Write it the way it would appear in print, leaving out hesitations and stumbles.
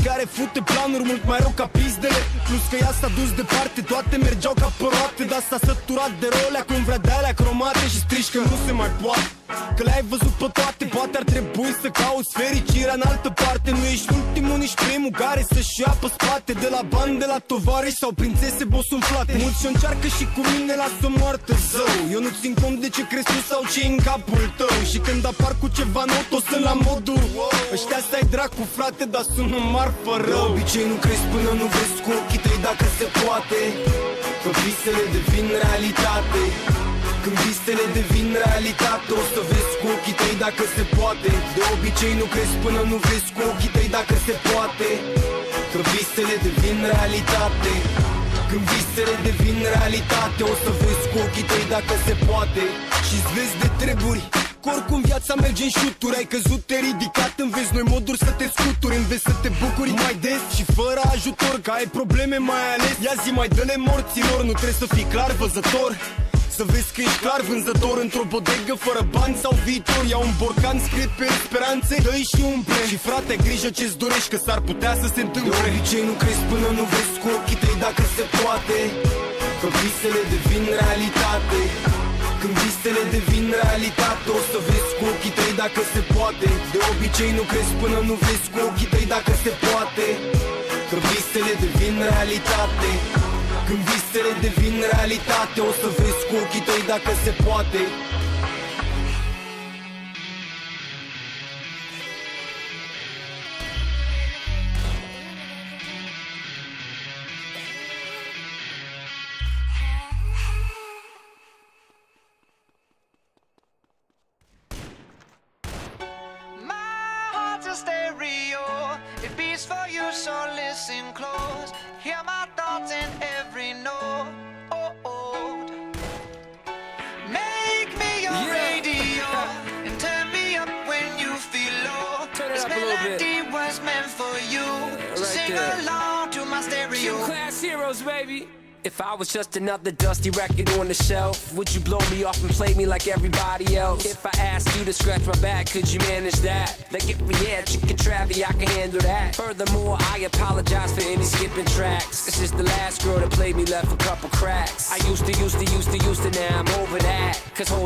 care fute planuri mult mai rău ca pizdele. Plus că ea s-a dus departe, toate mergeau ca pe roate. Dar s-a săturat de rolea cum vrea de-alea cromate. Și strici că nu se mai poate, că le-ai văzut pe toate. Poate ar trebui să cauți fericirea în altă parte. Nu ești ultimul, nici primul care să-și ia pe spate. De la bani, de la tovarăși sau prințese bosunflate. Mulți și-o încearcă și cu mine las o moartă zău. Eu nu țin cont de ce crezi tu sau ce în capul tău. Și când apar cu ceva nou, toți sunt la modul ăștia stai dracu frate, dar sună marfă rău. De obicei nu crezi până nu vezi cu ochii tăi dacă se poate. Că visele devin realitate. Când visele devin realitate, o să vezi cu ochii tăi dacă se poate. De obicei nu crezi până nu vezi cu ochii tăi dacă se poate. Că visele devin realitate. Când visele devin realitate, o să vezi cu ochii tăi dacă se poate. Și-ți vezi de treburi, că oricum viața merge în șuturi. Ai căzut, te ridicat, înveți noi moduri să te scuturi. Înveți să te bucuri mai des și fără ajutor, că ai probleme mai ales. Ia zi mai dă-le morților, nu trebuie să fii clar văzător. Să vezi că ești clar vânzător într-o bodegă fără bani sau viitor. Ia un borcan scris pe speranțe, dă-i și umple. Și frate, grijă ce-ți dorești, că s-ar putea să se întâmple. De obicei nu crezi până nu vezi cu ochii tăi dacă se poate. Că visele devin realitate. Când visele devin realitate, o să vezi cu ochii tăi dacă se poate. De obicei nu crezi până nu vezi cu ochii tăi dacă se poate. Că visele devin realitate. Când visele devin realitate, o să vezi cu ochii tăi dacă se poate. Stereo, it beats for you, so listen close. Hear my thoughts in every note. Oh, oh. Make me your radio and turn me up when you feel low. This melody was meant for you, so sing along to my stereo. Class heroes, baby. If I was just another dusty record on the shelf, would you blow me off and play me like everybody else? If I asked you to scratch my back, could you manage that? Like if we had chicken Travie, I can handle that. Furthermore, I apologize for any skipping tracks. This is the last girl that played me, left a couple cracks. I used to, now I'm over that. Cause hold